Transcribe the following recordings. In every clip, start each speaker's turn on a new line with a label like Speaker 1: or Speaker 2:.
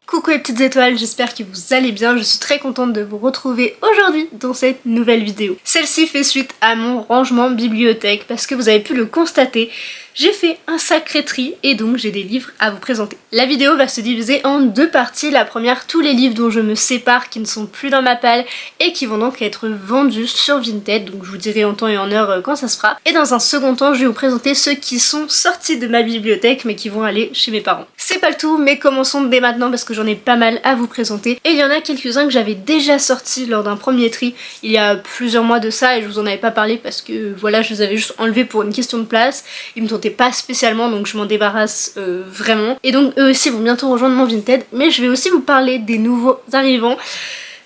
Speaker 1: Coucou les petites étoiles, j'espère que vous allez bien, je suis très contente de vous retrouver aujourd'hui dans cette nouvelle vidéo. Celle-ci fait suite à mon rangement bibliothèque parce que vous avez pu le constater, j'ai fait un sacré tri et donc j'ai des livres à vous présenter. La vidéo va se diviser en deux parties. La première, tous les livres dont je me sépare, qui ne sont plus dans ma palle et qui vont donc être vendus sur Vinted, donc je vous dirai en temps et en heure quand ça se fera. Et dans un second temps, je vais vous présenter ceux qui sont sortis de ma bibliothèque mais qui vont aller chez mes parents. C'est pas le tout, mais commençons dès maintenant parce que j'en ai pas mal à vous présenter. Et il y en a quelques-uns que j'avais déjà sortis lors d'un premier tri il y a plusieurs mois de ça et je vous en avais pas parlé parce que voilà, je les avais juste enlevés pour une question de place. Ils me tentaient pas spécialement donc je m'en débarrasse vraiment. Et donc eux aussi vont bientôt rejoindre mon Vinted, mais je vais aussi vous parler des nouveaux arrivants.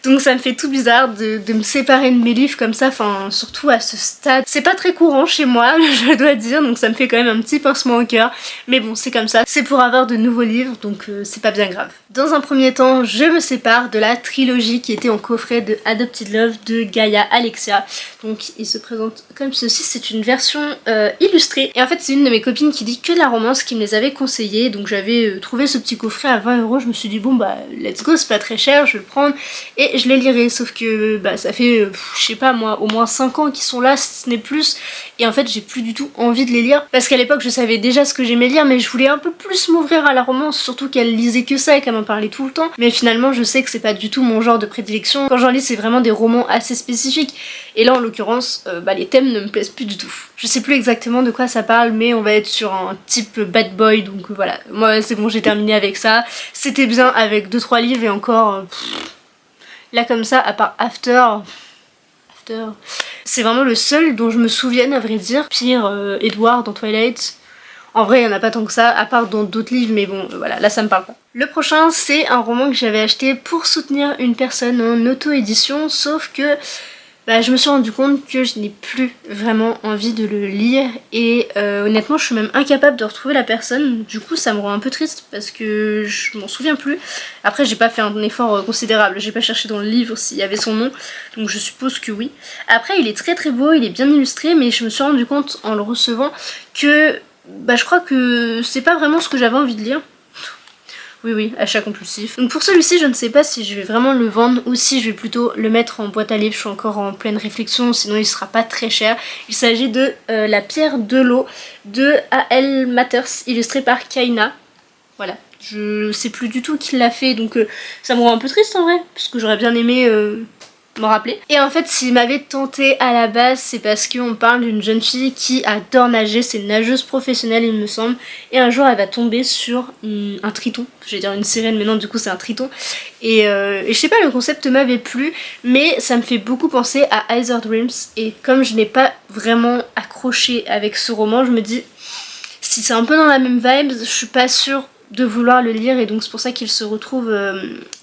Speaker 1: Donc ça me fait tout bizarre de me séparer de mes livres comme ça, enfin surtout à ce stade. C'est pas très courant chez moi, je dois dire, donc ça me fait quand même un petit pincement au cœur. Mais bon, c'est comme ça, c'est pour avoir de nouveaux livres, donc c'est pas bien grave. Dans un premier temps, je me sépare de la trilogie qui était en coffret de Adopted Love de Gaia Alexia. Donc il se présente comme ceci, c'est une version illustrée. Et en fait c'est une de mes copines qui dit que de la romance qui me les avait conseillées. Donc j'avais trouvé ce petit coffret à 20 €, je me suis dit bon bah let's go, c'est pas très cher, je vais le prendre. Et je les lirai, sauf que bah, ça fait, je sais pas moi, au moins 5 ans qu'ils sont là, si ce n'est plus. Et en fait j'ai plus du tout envie de les lire. Parce qu'à l'époque je savais déjà ce que j'aimais lire, mais je voulais un peu plus m'ouvrir à la romance, surtout qu'elle lisait que ça et qu'elle m'en parlait tout le temps. Mais finalement je sais que c'est pas du tout mon genre de prédilection. Quand j'en lis c'est vraiment des romans assez spécifiques. Et là en l'occurrence, bah, les thèmes ne me plaisent plus du tout. Je sais plus exactement de quoi ça parle, mais on va être sur un type bad boy, donc voilà. Moi c'est bon, j'ai terminé avec ça. C'était bien avec 2-3 livres et encore... Là comme ça, à part After, c'est vraiment le seul dont je me souvienne à vrai dire. Pire, Edward dans Twilight. En vrai, il n'y en a pas tant que ça, à part dans d'autres livres, mais bon, voilà, là ça me parle pas. Le prochain, c'est un roman que j'avais acheté pour soutenir une personne en auto-édition, sauf que bah, je me suis rendu compte que je n'ai plus vraiment envie de le lire et honnêtement je suis même incapable de retrouver la personne. Du coup ça me rend un peu triste parce que je m'en souviens plus. Après j'ai pas fait un effort considérable, j'ai pas cherché dans le livre s'il y avait son nom, donc je suppose que oui. Après il est très très beau, il est bien illustré, mais je me suis rendu compte en le recevant que bah, je crois que c'est pas vraiment ce que j'avais envie de lire. Oui, achat compulsif. Donc pour celui-ci, je ne sais pas si je vais vraiment le vendre ou si je vais plutôt le mettre en boîte à livres. Je suis encore en pleine réflexion, sinon il sera pas très cher. Il s'agit de La pierre de l'eau de A.L. Matters, illustré par Kaina. Voilà, je sais plus du tout qui l'a fait, donc ça me rend un peu triste en vrai, parce que j'aurais bien aimé... m'en rappeler. Et en fait s'il m'avait tenté à la base c'est parce qu'on parle d'une jeune fille qui adore nager, c'est une nageuse professionnelle il me semble, et un jour elle va tomber sur un triton, je vais dire une sirène mais non du coup c'est un triton, et je sais pas, le concept m'avait plu mais ça me fait beaucoup penser à Other Dreams et comme je n'ai pas vraiment accroché avec ce roman je me dis si c'est un peu dans la même vibe je suis pas sûre de vouloir le lire et donc c'est pour ça qu'il se retrouve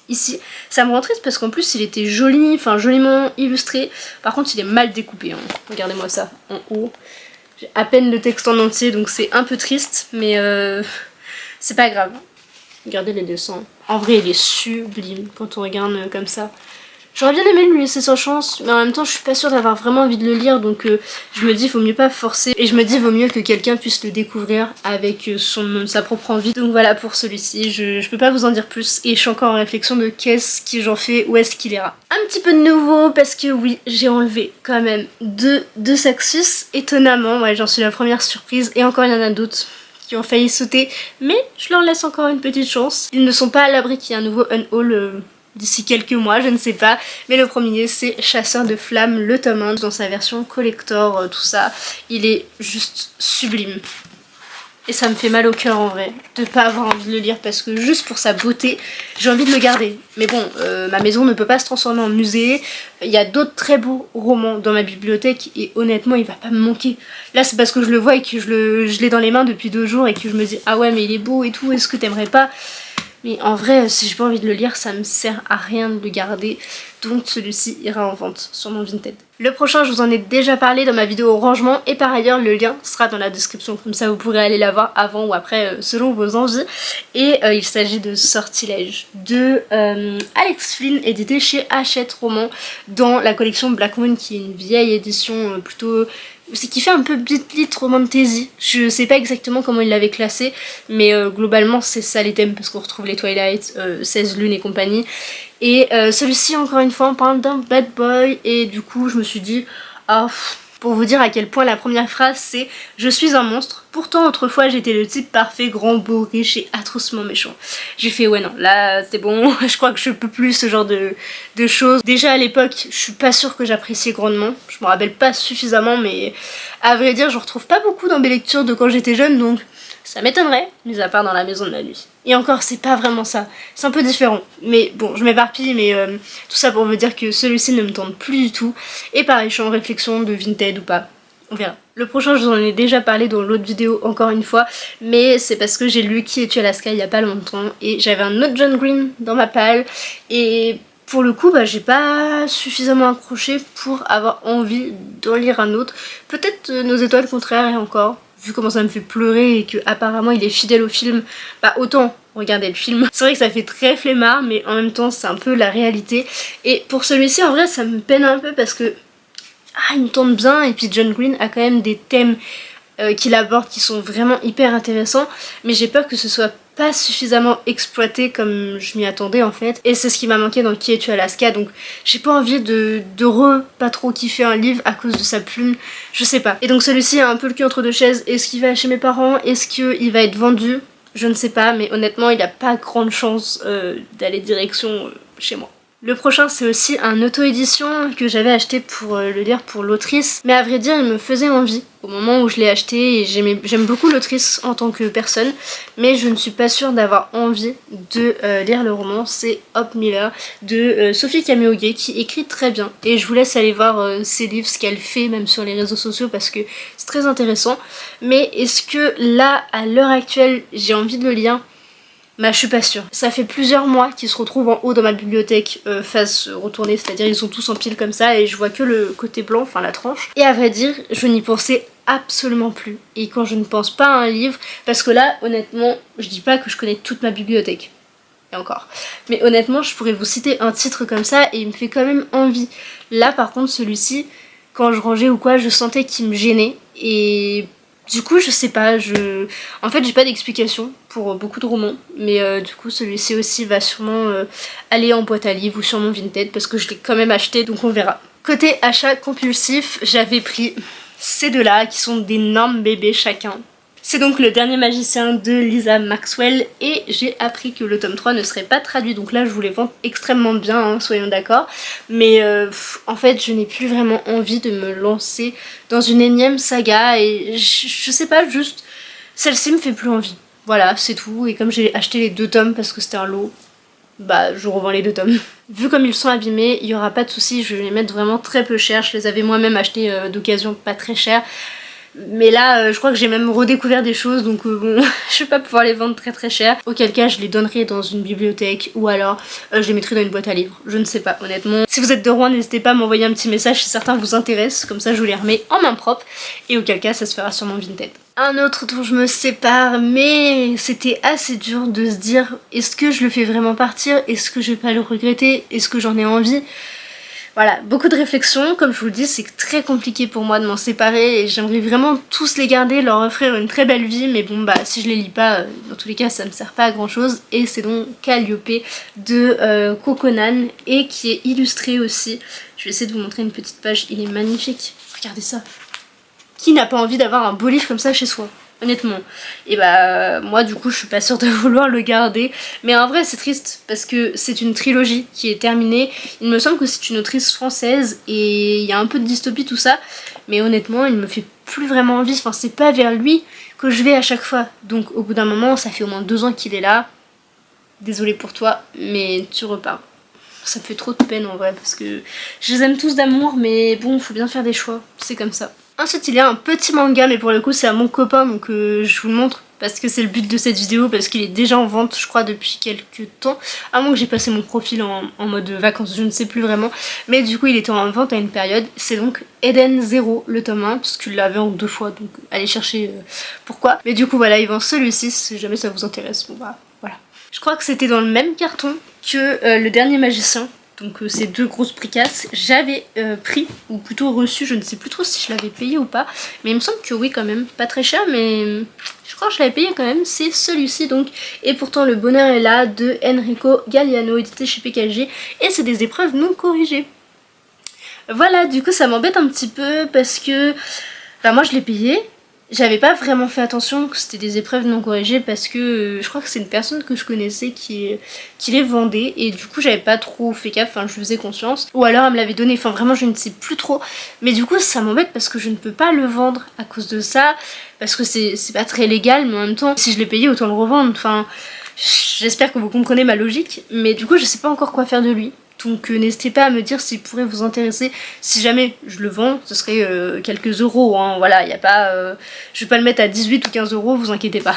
Speaker 1: ici. Ça me rend triste parce qu'en plus il était joli, enfin joliment illustré. Par contre il est mal découpé, hein. Regardez-moi ça en haut. J'ai à peine le texte en entier donc c'est un peu triste mais c'est pas grave. Regardez les dessins. En vrai il est sublime quand on regarde comme ça. J'aurais bien aimé lui laisser sa chance, mais en même temps je suis pas sûre d'avoir vraiment envie de le lire, donc je me dis vaut mieux pas forcer, et je me dis vaut mieux que quelqu'un puisse le découvrir avec sa propre envie. Donc voilà pour celui-ci, je peux pas vous en dire plus, et je suis encore en réflexion de qu'est-ce que j'en fais, où est-ce qu'il ira. Un petit peu de nouveau, parce que oui, j'ai enlevé quand même deux Saxus, étonnamment, ouais j'en suis la première surprise, et encore il y en a d'autres qui ont failli sauter, mais je leur laisse encore une petite chance. Ils ne sont pas à l'abri qu'il y ait un nouveau unhaul d'ici quelques mois, je ne sais pas, mais le premier c'est Chasseur de flammes, le tome 1 dans sa version collector, tout ça, il est juste sublime. Et ça me fait mal au cœur en vrai, de pas avoir envie de le lire parce que juste pour sa beauté, j'ai envie de le garder. Mais bon, ma maison ne peut pas se transformer en musée, il y a d'autres très beaux romans dans ma bibliothèque et honnêtement il va pas me manquer. Là c'est parce que je le vois et que je l'ai dans les mains depuis 2 jours et que je me dis ah ouais mais il est beau et tout, est-ce que t'aimerais pas ? Mais en vrai, si j'ai pas envie de le lire, ça me sert à rien de le garder. Donc celui-ci ira en vente sur mon Vinted. Le prochain, je vous en ai déjà parlé dans ma vidéo rangement. Et par ailleurs, le lien sera dans la description. Comme ça, vous pourrez aller la voir avant ou après, selon vos envies. Et il s'agit de Sortilège de Alex Flynn, édité chez Hachette Roman. Dans la collection Black Moon, qui est une vieille édition plutôt c'est qu'il fait un peu beat lit romantasy. Je sais pas exactement comment il l'avait classé, mais globalement c'est ça les thèmes, parce qu'on retrouve les Twilight, 16 lunes et compagnie. Et celui-ci, encore une fois, on parle d'un bad boy, et du coup je me suis dit, ah, pour vous dire à quel point la première phrase c'est « Je suis un monstre, pourtant autrefois j'étais le type parfait, grand, beau, riche et atrocement méchant. » J'ai fait « Ouais non, là c'est bon, je crois que je peux plus ce genre de choses. » Déjà à l'époque, je suis pas sûre que j'appréciais grandement, je me rappelle pas suffisamment, mais à vrai dire je retrouve pas beaucoup dans mes lectures de quand j'étais jeune, donc ça m'étonnerait, mis à part dans La Maison de la Nuit. Et encore, c'est pas vraiment ça, c'est un peu différent. Mais bon, je m'éparpille, mais tout ça pour vous dire que celui-ci ne me tente plus du tout. Et pareil, je suis en réflexion de Vinted ou pas, on verra. Le prochain, je vous en ai déjà parlé dans l'autre vidéo, encore une fois, mais c'est parce que j'ai lu Qui es-tu Alaska il y a pas longtemps, et j'avais un autre John Green dans ma palle, et pour le coup, j'ai pas suffisamment accroché pour avoir envie d'en lire un autre. Peut-être Nos étoiles contraires et encore. Vu comment ça me fait pleurer et que apparemment il est fidèle au film, autant regarder le film. C'est vrai que ça fait très flemmard, mais en même temps c'est un peu la réalité. Et pour celui-ci en vrai ça me peine un peu parce que il me tente bien, et puis John Green a quand même des thèmes qu'il aborde qui sont vraiment hyper intéressants, mais j'ai peur que ce soit pas suffisamment exploité comme je m'y attendais en fait, et c'est ce qui m'a manqué dans Qui es-tu Alaska, donc j'ai pas envie de pas trop kiffer un livre à cause de sa plume, je sais pas. Et donc celui-ci a un peu le cul entre deux chaises, est-ce qu'il va chez mes parents, est-ce qu'il va être vendu, je ne sais pas, mais honnêtement il a pas grande chance d'aller direction chez moi. Le prochain c'est aussi un auto-édition que j'avais acheté pour le lire pour l'autrice, mais à vrai dire il me faisait envie au moment où je l'ai acheté, et j'aime beaucoup l'autrice en tant que personne, mais je ne suis pas sûre d'avoir envie de lire le roman. C'est Hope Miller de Sophie Camille qui écrit très bien, et je vous laisse aller voir ses livres, ce qu'elle fait même sur les réseaux sociaux parce que c'est très intéressant. Mais est-ce que là à l'heure actuelle j'ai envie de le lire? Je suis pas sûre. Ça fait plusieurs mois qu'ils se retrouvent en haut dans ma bibliothèque face retournée, c'est-à-dire ils sont tous en pile comme ça et je vois que le côté blanc, enfin la tranche. Et à vrai dire, je n'y pensais absolument plus. Et quand je ne pense pas à un livre, parce que là, honnêtement, je dis pas que je connais toute ma bibliothèque. Et encore. Mais honnêtement, je pourrais vous citer un titre comme ça et il me fait quand même envie. Là, par contre, celui-ci, quand je rangeais ou quoi, je sentais qu'il me gênait et... Du coup, je sais pas, en fait, j'ai pas d'explication pour beaucoup de romans, mais du coup, celui-ci aussi va sûrement aller en boîte à livres ou sur mon Vinted parce que je l'ai quand même acheté, donc on verra. Côté achat compulsif, j'avais pris ces deux-là qui sont d'énormes bébés chacun. C'est donc Le Dernier Magicien de Lisa Maxwell, et j'ai appris que le tome 3 ne serait pas traduit, donc là je vous les vends extrêmement bien, soyons d'accord, mais en fait je n'ai plus vraiment envie de me lancer dans une énième saga, et je sais pas, juste celle-ci me fait plus envie. Voilà, c'est tout, et comme j'ai acheté les 2 tomes parce que c'était un lot, je revends les 2 tomes. Vu comme ils sont abîmés, il y aura pas de souci, je vais les mettre vraiment très peu cher, je les avais moi-même achetés d'occasion pas très cher. Mais là, je crois que j'ai même redécouvert des choses, donc bon, je vais pas pouvoir les vendre très très cher. Auquel cas, je les donnerai dans une bibliothèque, ou alors je les mettrai dans une boîte à livres. Je ne sais pas, honnêtement. Si vous êtes de Rouen, n'hésitez pas à m'envoyer un petit message si certains vous intéressent, comme ça je vous les remets en main propre, et auquel cas ça se fera sur mon Vinted. Un autre dont je me sépare, mais c'était assez dur de se dire, est-ce que je le fais vraiment partir? Est-ce que je vais pas le regretter? Est-ce que j'en ai envie? Voilà, beaucoup de réflexions, comme je vous le dis, c'est très compliqué pour moi de m'en séparer et j'aimerais vraiment tous les garder, leur offrir une très belle vie, mais bon si je les lis pas, dans tous les cas ça me sert pas à grand chose. Et c'est donc Calliope de Coconan, et qui est illustré aussi. Je vais essayer de vous montrer une petite page, il est magnifique, regardez ça. Qui n'a pas envie d'avoir un beau livre comme ça chez soi ? Honnêtement. Et moi du coup je suis pas sûre de vouloir le garder, mais en vrai c'est triste parce que c'est une trilogie qui est terminée. Il me semble que c'est une autrice française et il y a un peu de dystopie tout ça, mais honnêtement il me fait plus vraiment envie, enfin c'est pas vers lui que je vais à chaque fois. Donc au bout d'un moment, ça fait au moins 2 ans qu'il est là, désolée pour toi mais tu repars. Ça me fait trop de peine en vrai parce que je les aime tous d'amour, mais bon faut bien faire des choix, c'est comme ça. Ensuite il y a un petit manga, mais pour le coup c'est à mon copain, donc je vous le montre parce que c'est le but de cette vidéo, parce qu'il est déjà en vente je crois depuis quelques temps, à moins que j'ai passé mon profil en mode vacances, je ne sais plus vraiment, mais du coup il était en vente à une période. C'est donc Eden Zero le tome 1, parce qu'il l'avait en 2 fois, donc allez chercher pourquoi. Mais du coup voilà, il vend celui-ci si jamais ça vous intéresse. Bon voilà. Je crois que c'était dans le même carton que Le Dernier Magicien, Donc ces deux grosses bricasses, j'avais pris, ou plutôt reçu, je ne sais plus trop si je l'avais payé ou pas, mais il me semble que oui quand même, pas très cher, mais je crois que je l'avais payé quand même, c'est celui-ci donc. Et pourtant le bonheur est là, de Enrico Galliano, édité chez PKG, et c'est des épreuves non corrigées. Voilà, du coup ça m'embête un petit peu parce que bah, moi je l'ai payé. J'avais pas vraiment fait attention que c'était des épreuves non corrigées parce que je crois que c'est une personne que je connaissais qui les vendait et du coup j'avais pas trop fait gaffe, enfin je faisais confiance. Ou alors elle me l'avait donné, enfin vraiment je ne sais plus trop. Mais du coup ça m'embête parce que je ne peux pas le vendre à cause de ça, parce que c'est pas très légal, mais en même temps si je l'ai payé autant le revendre, enfin j'espère que vous comprenez ma logique. Mais du coup je sais pas encore quoi faire de lui. Donc n'hésitez pas à me dire s'il pourrait vous intéresser. Si jamais je le vends, ce serait quelques euros, hein. Voilà, y a pas, je vais pas le mettre à 18 ou 15 euros, vous inquiétez pas.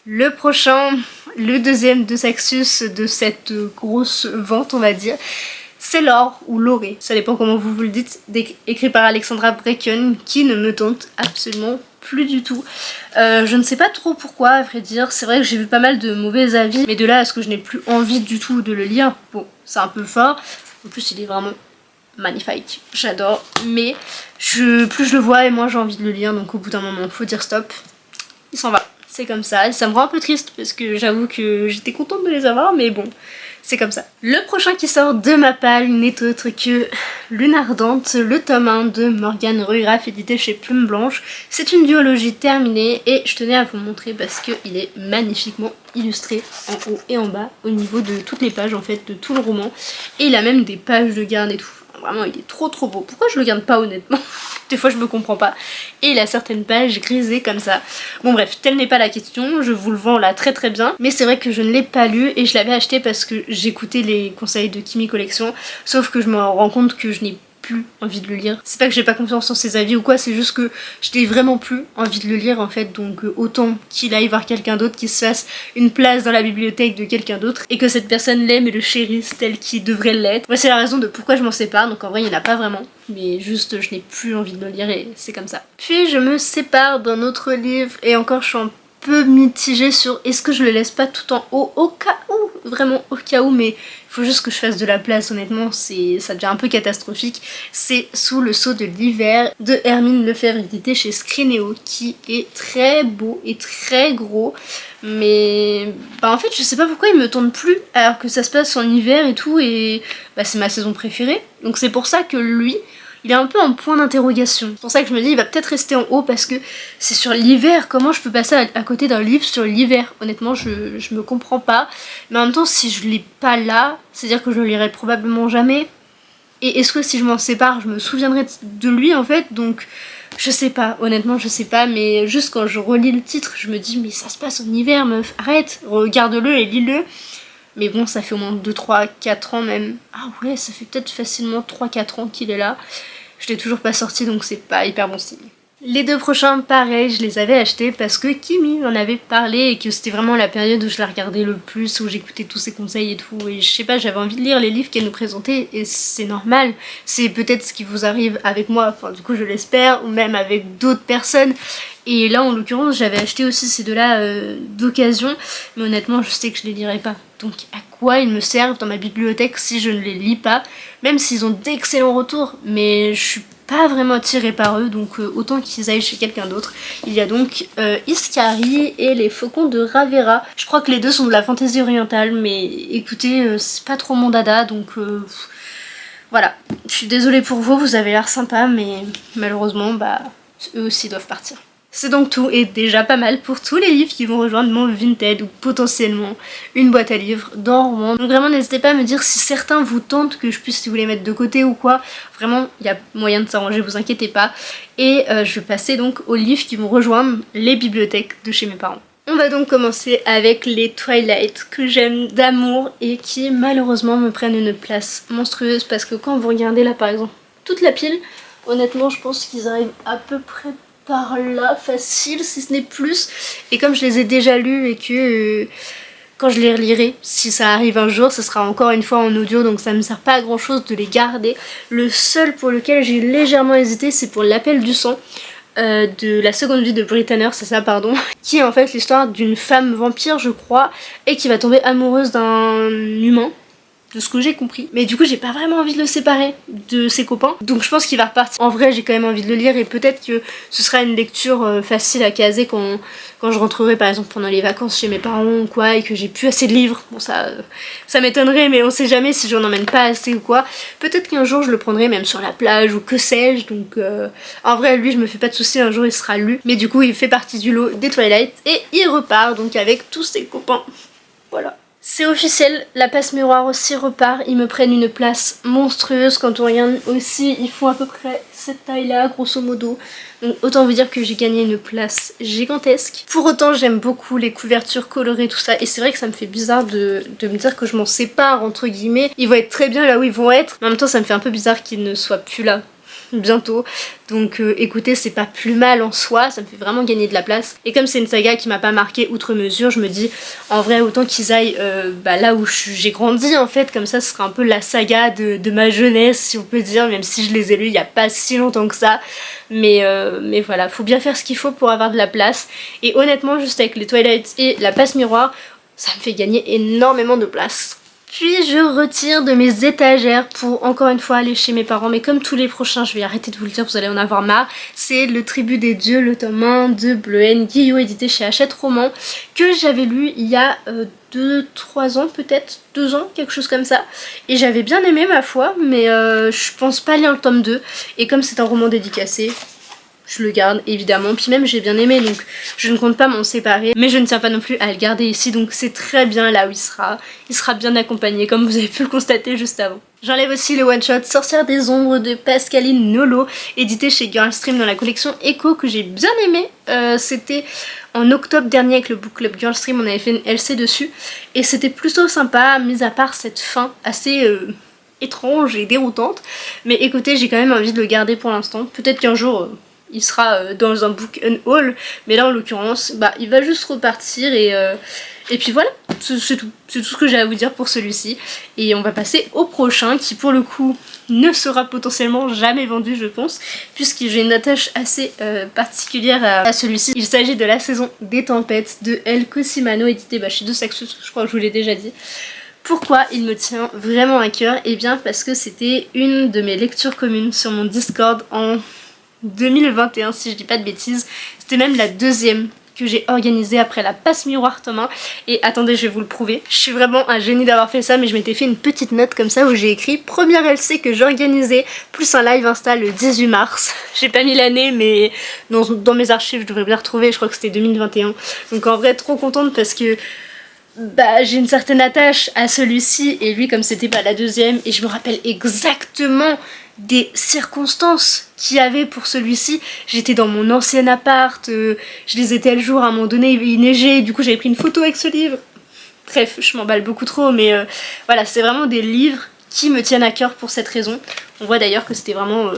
Speaker 1: Le prochain, le deuxième de Saxus de cette grosse vente, on va dire, c'est l'or ou l'oré, ça dépend comment vous le dites, écrit par Alexandra Brecken, qui ne me tente absolument plus du tout. Je ne sais pas trop pourquoi, à vrai dire. C'est vrai que j'ai vu pas mal de mauvais avis, mais de là à ce que je n'ai plus envie du tout de le lire, bon, c'est un peu fort. En plus, il est vraiment magnifique, j'adore. Mais plus je le vois et moins j'ai envie de le lire, donc au bout d'un moment, faut dire stop. Il s'en va, c'est comme ça. Et ça me rend un peu triste parce que j'avoue que j'étais contente de les avoir, mais bon, c'est comme ça. Le prochain qui sort de ma palle n'est autre que Lune Ardente, le tome 1 de Morgane Rugraff, édité chez Plume Blanche. C'est une duologie terminée et je tenais à vous montrer parce qu'il est magnifiquement illustré en haut et en bas, au niveau de toutes les pages en fait, de tout le roman. Et il a même des pages de garde et tout. Vraiment, il est trop beau. Pourquoi je le garde pas honnêtement? Des fois je me comprends pas. Et il a certaines pages grisées comme ça. Bon bref, telle n'est pas la question, je vous le vends là très bien. Mais c'est vrai que je ne l'ai pas lu et je l'avais acheté parce que j'écoutais les conseils de Kimi Collection. Sauf que je me rends compte que je n'ai plus envie de le lire. C'est pas que j'ai pas confiance en ses avis ou quoi, c'est juste que je n'ai vraiment plus envie de le lire en fait. Donc autant qu'il aille voir quelqu'un d'autre, qu'il se fasse une place dans la bibliothèque de quelqu'un d'autre et que cette personne l'aime et le chérisse tel qu'il devrait l'être. Moi c'est la raison de pourquoi je m'en sépare, donc en vrai il n'y en a pas vraiment. Mais juste je n'ai plus envie de le lire et c'est comme ça. Puis je me sépare d'un autre livre et encore je suis un peu mitigée sur est-ce que je le laisse pas tout en haut au cas où, vraiment au cas où, mais il faut juste que je fasse de la place honnêtement, ça devient un peu catastrophique. C'est Sous le sceau de l'hiver de Hermine Lefebvre, édité chez Scrinéo, qui est très beau et très gros, mais bah en fait je sais pas pourquoi il me tente plus alors que ça se passe en hiver et tout, et bah c'est ma saison préférée, donc c'est pour ça que lui il est un peu en point d'interrogation. C'est pour ça que je me dis il va peut-être rester en haut parce que c'est sur l'hiver. Comment je peux passer à côté d'un livre sur l'hiver? Honnêtement je me comprends pas. Mais en même temps si je l'ai pas là, c'est-à-dire que je le lirai probablement jamais. Et est-ce que si je m'en sépare je me souviendrai de lui en fait? Donc je sais pas, honnêtement je sais pas, mais juste quand je relis le titre je me dis mais ça se passe en hiver meuf, arrête, regarde-le et lis-le. Mais bon, ça fait au moins 2, 3, 4 ans même. Ah ouais, ça fait peut-être facilement 3-4 ans qu'il est là. Je l'ai toujours pas sorti, donc c'est pas hyper bon signe. Les deux prochains, pareil, je les avais achetés parce que Kimi en avait parlé et que c'était vraiment la période où je la regardais le plus, où j'écoutais tous ses conseils et tout. Et je sais pas, j'avais envie de lire les livres qu'elle nous présentait et c'est normal. C'est peut-être ce qui vous arrive avec moi, enfin du coup je l'espère, ou même avec d'autres personnes. Et là en l'occurrence j'avais acheté aussi ces deux-là d'occasion, mais honnêtement je sais que je les lirai pas. Donc à quoi ils me servent dans ma bibliothèque si je ne les lis pas, même s'ils ont d'excellents retours, mais je suis pas vraiment attirée par eux, donc autant qu'ils aillent chez quelqu'un d'autre. Il y a donc Iskari et les Faucons de Ravera. Je crois que les deux sont de la fantaisie orientale, mais écoutez, c'est pas trop mon dada, donc voilà. Je suis désolée pour vous, vous avez l'air sympa, mais malheureusement, bah, eux aussi doivent partir. C'est donc tout, et déjà pas mal pour tous les livres qui vont rejoindre mon Vinted ou potentiellement une boîte à livres dans Rouen. Donc vraiment n'hésitez pas à me dire si certains vous tentent, que je puisse vous les mettre de côté ou quoi. Vraiment il y a moyen de s'arranger, vous inquiétez pas. Et je vais passer donc aux livres qui vont rejoindre les bibliothèques de chez mes parents. On va donc commencer avec les Twilight que j'aime d'amour et qui malheureusement me prennent une place monstrueuse, parce que quand vous regardez là par exemple toute la pile, honnêtement je pense qu'ils arrivent à peu près par là, facile si ce n'est plus. Et comme je les ai déjà lus et que quand je les relirai, si ça arrive un jour, ce sera encore une fois en audio, donc ça me sert pas à grand chose de les garder. Le seul pour lequel j'ai légèrement hésité, c'est pour L'Appel du sang de la seconde vie de Britanner, c'est ça pardon, qui est en fait l'histoire d'une femme vampire je crois, et qui va tomber amoureuse d'un humain. de ce que j'ai compris. Mais du coup j'ai pas vraiment envie de le séparer de ses copains, donc je pense qu'il va repartir. En vrai j'ai quand même envie de le lire et peut-être que ce sera une lecture facile à caser quand je rentrerai par exemple pendant les vacances chez mes parents ou quoi et que j'ai plus assez de livres. Bon ça m'étonnerait mais on sait jamais si j'en emmène pas assez ou quoi. Peut-être qu'un jour je le prendrai même sur la plage ou que sais-je, donc en vrai lui je me fais pas de soucis, un jour il sera lu. Mais du coup il fait partie du lot des Twilight et il repart donc avec tous ses copains. Voilà. C'est officiel, la passe miroir aussi repart, ils me prennent une place monstrueuse. Quand on regarde aussi, ils font à peu près cette taille là, grosso modo. Donc autant vous dire que j'ai gagné une place gigantesque. Pour autant j'aime beaucoup les couvertures colorées, tout ça, et c'est vrai que ça me fait bizarre de me dire que je m'en sépare entre guillemets. Ils vont être très bien là où ils vont être, mais en même temps ça me fait un peu bizarre qu'ils ne soient plus là bientôt, donc écoutez c'est pas plus mal en soi, ça me fait vraiment gagner de la place. Et comme c'est une saga qui m'a pas marqué outre mesure, je me dis en vrai autant qu'ils aillent là où j'ai grandi en fait, comme ça ce sera un peu la saga de ma jeunesse si on peut dire, même si je les ai lus il y a pas si longtemps que ça, mais voilà, faut bien faire ce qu'il faut pour avoir de la place. Et honnêtement juste avec les Twilight et la passe miroir ça me fait gagner énormément de place. Puis je retire de mes étagères pour encore une fois aller chez mes parents, mais comme tous les prochains, je vais arrêter de vous le dire, vous allez en avoir marre. C'est le Tribut des Dieux, le tome 1 de Bleuhen Guillot, édité chez Hachette Roman, que j'avais lu il y a 2-3 ans peut-être, 2 ans, quelque chose comme ça. Et j'avais bien aimé ma foi, mais je pense pas lire le tome 2. Et comme c'est un roman dédicacé, je le garde évidemment, puis même j'ai bien aimé donc je ne compte pas m'en séparer, mais je ne tiens pas non plus à le garder ici, donc c'est très bien là où il sera bien accompagné comme vous avez pu le constater juste avant. J'enlève aussi le one shot Sorcière des Ombres de Pascaline Nolo, édité chez Girlstream dans la collection Echo, que j'ai bien aimé. C'était en octobre dernier avec le book club Girlstream, on avait fait une LC dessus et c'était plutôt sympa, mis à part cette fin assez étrange et déroutante, mais écoutez j'ai quand même envie de le garder pour l'instant, peut-être qu'un jour il sera dans un book haul, mais là en l'occurrence il va juste repartir et puis voilà, c'est tout ce que j'ai à vous dire pour celui-ci. Et on va passer au prochain qui pour le coup ne sera potentiellement jamais vendu je pense, puisque j'ai une attache assez particulière à celui-ci. Il s'agit de La Saison des Tempêtes de El Cosimano, édité chez De Saxus, je crois que je vous l'ai déjà dit. Pourquoi il me tient vraiment à cœur? Eh bien parce que c'était une de mes lectures communes sur mon Discord en 2021 si je dis pas de bêtises. C'était même la deuxième que j'ai organisée après la passe miroir tome 1. Et attendez, je vais vous le prouver. Je suis vraiment un génie d'avoir fait ça, mais je m'étais fait une petite note comme ça où j'ai écrit première LC que j'organisais plus un live Insta le 18 mars. J'ai pas mis l'année mais dans mes archives je devrais bien retrouver, je crois que c'était 2021. Donc en vrai trop contente parce que j'ai une certaine attache à celui-ci et lui comme c'était pas la deuxième et je me rappelle exactement des circonstances qu'il y avait pour celui-ci. J'étais dans mon ancien appart, je lisais tel jour, à un moment donné il neigeait, du coup j'avais pris une photo avec ce livre. Bref, je m'emballe beaucoup trop, mais voilà, c'est vraiment des livres qui me tiennent à cœur pour cette raison. On voit d'ailleurs que c'était vraiment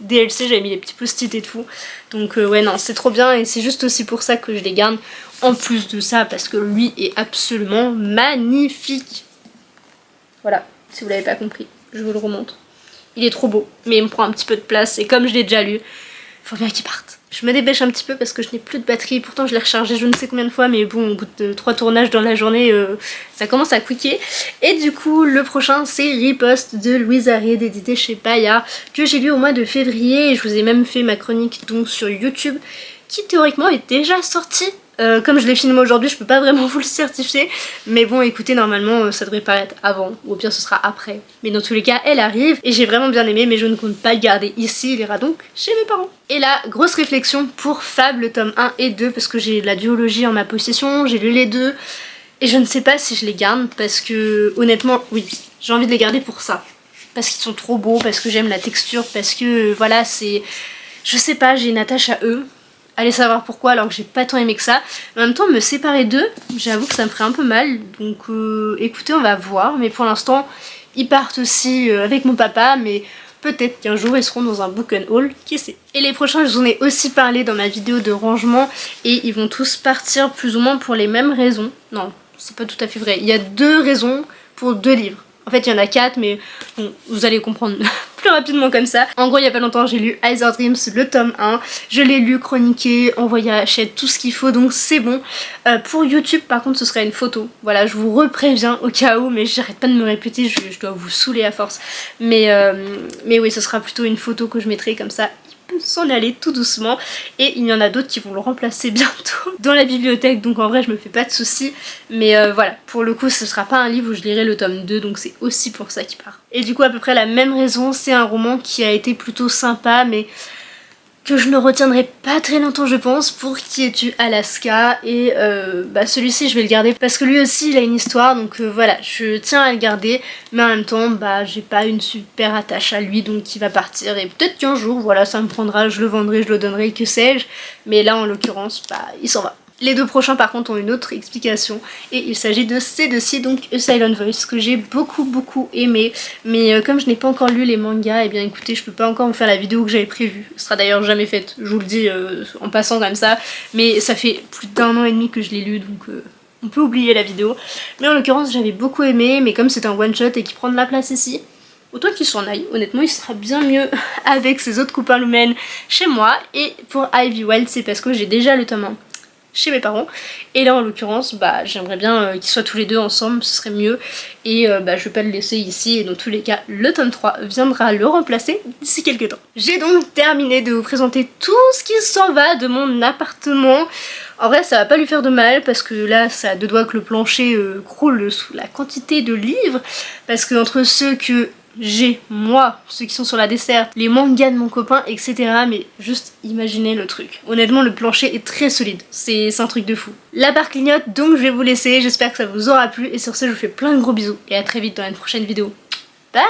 Speaker 1: DLC, j'avais mis les petits post-it et tout. Donc ouais non, c'est trop bien et c'est juste aussi pour ça que je les garde. En plus de ça, parce que lui est absolument magnifique. Voilà, si vous l'avez pas compris, je vous le remontre. Il est trop beau, mais il me prend un petit peu de place et comme je l'ai déjà lu, faut bien qu'il parte. Je me dépêche un petit peu parce que je n'ai plus de batterie, pourtant je l'ai rechargé je ne sais combien de fois, mais bon, au bout de 3 tournages dans la journée, ça commence à quicker. Et du coup, le prochain, c'est Riposte de Louise Aried, édité chez Paya, que j'ai lu au mois de février, et je vous ai même fait ma chronique donc sur YouTube, qui théoriquement est déjà sortie. Comme je l'ai filmé aujourd'hui, je peux pas vraiment vous le certifier, mais bon écoutez, normalement ça devrait paraître avant, ou au pire ce sera après. Mais dans tous les cas, elle arrive, et j'ai vraiment bien aimé, mais je ne compte pas le garder ici, il ira donc chez mes parents. Et là, grosse réflexion pour Fable, tome 1 et 2, parce que j'ai de la duologie en ma possession, j'ai lu les deux, et je ne sais pas si je les garde, parce que honnêtement, oui, j'ai envie de les garder pour ça. Parce qu'ils sont trop beaux, parce que j'aime la texture, parce que voilà, c'est... Je sais pas, j'ai une attache à eux. Allez savoir pourquoi alors que j'ai pas tant aimé que ça. En même temps me séparer d'eux, j'avoue que ça me ferait un peu mal. Donc écoutez, on va voir. Mais pour l'instant, ils partent aussi avec mon papa. Mais peut-être qu'un jour ils seront dans un book and haul, qui sait. Et les prochains, je vous en ai aussi parlé dans ma vidéo de rangement. Et ils vont tous partir plus ou moins pour les mêmes raisons. Non, c'est pas tout à fait vrai. Il y a 2 raisons pour 2 livres. En fait il y en a 4 mais bon, vous allez comprendre plus rapidement comme ça. En gros il y a pas longtemps j'ai lu Either Dreams le tome 1, je l'ai lu, chroniqué, envoyé à Hachette, tout ce qu'il faut, donc c'est bon. Pour YouTube par contre ce serait une photo, voilà je vous repréviens au cas où, mais j'arrête pas de me répéter, je dois vous saouler à force. Mais oui ce sera plutôt une photo que je mettrai comme ça. S'en aller tout doucement, et il y en a d'autres qui vont le remplacer bientôt dans la bibliothèque, donc en vrai je me fais pas de soucis, mais voilà, pour le coup ce sera pas un livre où je lirai le tome 2, donc c'est aussi pour ça qu'il part. Et du coup à peu près la même raison, c'est un roman qui a été plutôt sympa mais que je ne retiendrai pas très longtemps je pense, pour Qui es-tu Alaska, et celui-ci je vais le garder parce que lui aussi il a une histoire, donc voilà je tiens à le garder, mais en même temps j'ai pas une super attache à lui donc il va partir, et peut-être qu'un jour voilà ça me prendra, je le vendrai, je le donnerai, que sais-je, mais là en l'occurrence il s'en va. Les 2 prochains par contre ont une autre explication, et il s'agit de ces deux-ci, donc A Silent Voice, que j'ai beaucoup aimé, mais comme je n'ai pas encore lu les mangas, et bien écoutez je peux pas encore vous faire la vidéo que j'avais prévue, ce sera d'ailleurs jamais faite, je vous le dis en passant comme ça, mais ça fait plus d'1 an et demi que je l'ai lu, donc on peut oublier la vidéo. Mais en l'occurrence j'avais beaucoup aimé, mais comme c'est un one shot et qu'il prend de la place ici, autant qu'il s'en aille, honnêtement il sera bien mieux avec ses autres copains lumens chez moi. Et pour Ivy Wild c'est parce que j'ai déjà le tome 1 chez mes parents, et là en l'occurrence j'aimerais bien qu'ils soient tous les deux ensemble, ce serait mieux, et je vais pas le laisser ici, et dans tous les cas le tome 3 viendra le remplacer d'ici quelques temps. J'ai donc terminé de vous présenter tout ce qui s'en va de mon appartement. En vrai ça va pas lui faire de mal parce que là ça a 2 doigts que le plancher croule sous la quantité de livres, parce que entre ceux que j'ai, moi, ceux qui sont sur la desserte, les mangas de mon copain, etc. Mais juste imaginez le truc. Honnêtement, le plancher est très solide. C'est un truc de fou. La barre clignote, donc je vais vous laisser. J'espère que ça vous aura plu. Et sur ce, je vous fais plein de gros bisous. Et à très vite dans une prochaine vidéo. Bye!